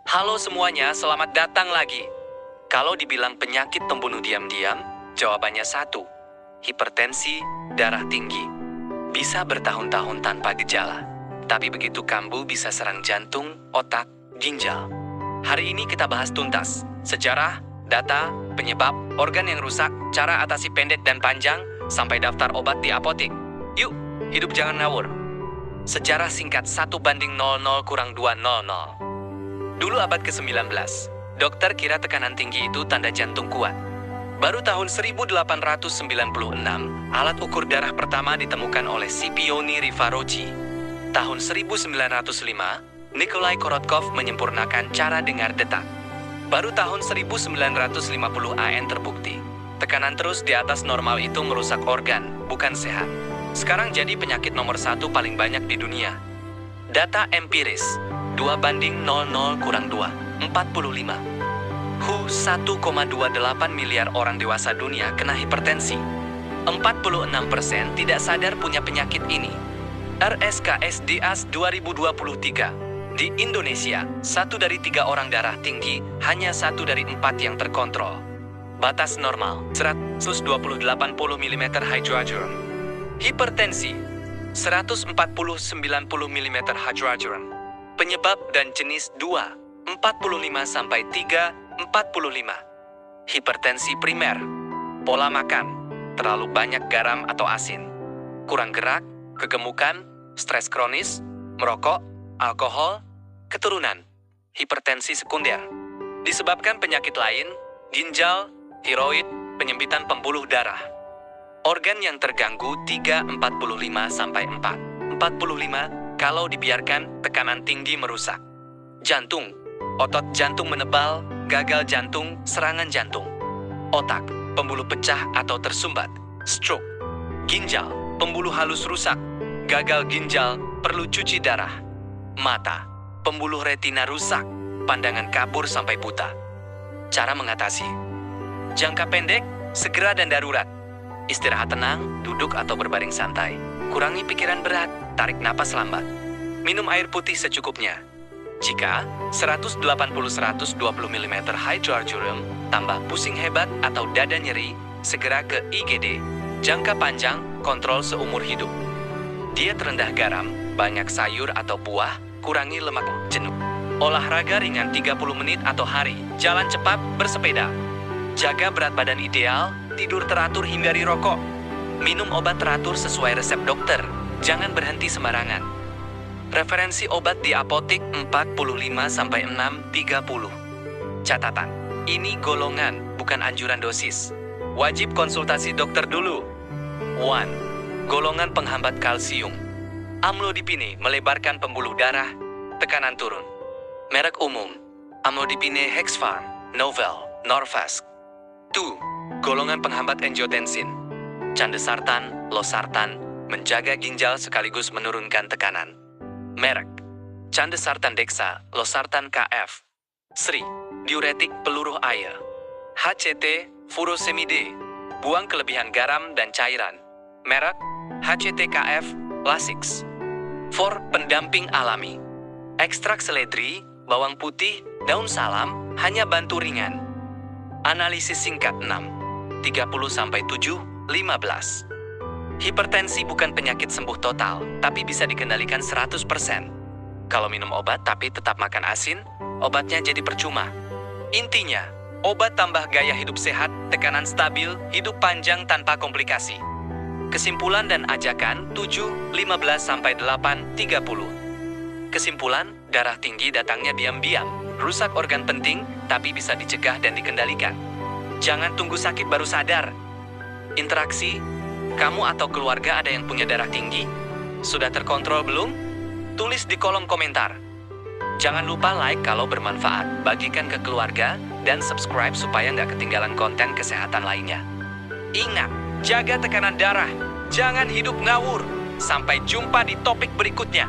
Halo semuanya, selamat datang lagi. Kalau dibilang penyakit pembunuh diam-diam, jawabannya satu. Hipertensi, darah tinggi. Bisa bertahun-tahun tanpa gejala. Tapi begitu kambuh bisa serang jantung, otak, ginjal. Hari ini kita bahas tuntas. Sejarah, data, penyebab, organ yang rusak, cara atasi pendek dan panjang, sampai daftar obat di apotek. Yuk, hidup jangan ngawur. Sejarah singkat 1:00 - 2:00. Dulu abad ke-19, dokter kira tekanan tinggi itu tanda jantung kuat. Baru tahun 1896, alat ukur darah pertama ditemukan oleh Scipione Rivarocci. Tahun 1905, Nikolai Korotkov menyempurnakan cara dengar detak. Baru tahun 1950 AN terbukti. Tekanan terus di atas normal itu merusak organ, bukan sehat. Sekarang jadi penyakit nomor 1 paling banyak di dunia. Data empiris, 2:00 - 2, 45. WHO 1,28 miliar orang dewasa dunia kena hipertensi. 46% tidak sadar punya penyakit ini. RSKSDAS 2023. Di Indonesia, 1 dari 3 orang darah tinggi, hanya 1 dari 4 yang terkontrol. Batas normal, 120-80 mm hydrogen. Hipertensi, 140-90 mm hydrogen. Penyebab dan jenis 2, 45-3, 45. Hipertensi primer, pola makan, terlalu banyak garam atau asin, kurang gerak, kegemukan, stres kronis, merokok, alkohol, keturunan. Hipertensi sekunder, disebabkan penyakit lain, ginjal, tiroid, penyempitan pembuluh darah. Organ yang terganggu 3:45-4. 45, kalau dibiarkan, tekanan tinggi merusak. Jantung, otot jantung menebal, gagal jantung, serangan jantung. Otak, pembuluh pecah atau tersumbat, stroke. Ginjal, pembuluh halus rusak, gagal ginjal, perlu cuci darah. Mata, pembuluh retina rusak, pandangan kabur sampai buta. Cara mengatasi: jangka pendek, segera dan darurat. Istirahat tenang, duduk atau berbaring santai. Kurangi pikiran berat, tarik napas lambat. Minum air putih secukupnya. Jika 180-120 mm hydrogen tambah pusing hebat atau dada nyeri, segera ke IGD. Jangka panjang, kontrol seumur hidup. Diet rendah garam, banyak sayur atau buah, kurangi lemak jenuh. Olahraga ringan 30 menit atau hari, jalan cepat, bersepeda. Jaga berat badan ideal, tidur teratur, hindari rokok. Minum obat teratur sesuai resep dokter, jangan berhenti sembarangan. Referensi obat di apotek 45-6, 30. Catatan, ini golongan, bukan anjuran dosis. Wajib konsultasi dokter dulu. 1. Golongan penghambat kalsium. Amlodipine melebarkan pembuluh darah, tekanan turun. Merek umum, amlodipine Hexfarm, Novel, Norvasc. 2. Golongan penghambat angiotensin. Candesartan, losartan, menjaga ginjal sekaligus menurunkan tekanan. Merek, candesartan Dexa, losartan KF. Sri, diuretik peluruh air. HCT, furosemide, buang kelebihan garam dan cairan. Merek, HCT-KF, Lasix. 4. Pendamping alami. Ekstrak seledri, bawang putih, daun salam, hanya bantu ringan. Analisis singkat 6. 30-7, 15. Hipertensi bukan penyakit sembuh total, tapi bisa dikendalikan 100%. Kalau minum obat tapi tetap makan asin, obatnya jadi percuma. Intinya, obat tambah gaya hidup sehat, tekanan stabil, hidup panjang tanpa komplikasi. Kesimpulan dan ajakan 7:15-8:30. Kesimpulan, darah tinggi datangnya diam-diam, rusak organ penting, tapi bisa dicegah dan dikendalikan. Jangan tunggu sakit baru sadar. Interaksi, kamu atau keluarga ada yang punya darah tinggi? Sudah terkontrol belum? Tulis di kolom komentar. Jangan lupa like kalau bermanfaat, bagikan ke keluarga, dan subscribe supaya nggak ketinggalan konten kesehatan lainnya. Ingat, jaga tekanan darah, jangan hidup ngawur. Sampai jumpa di topik berikutnya.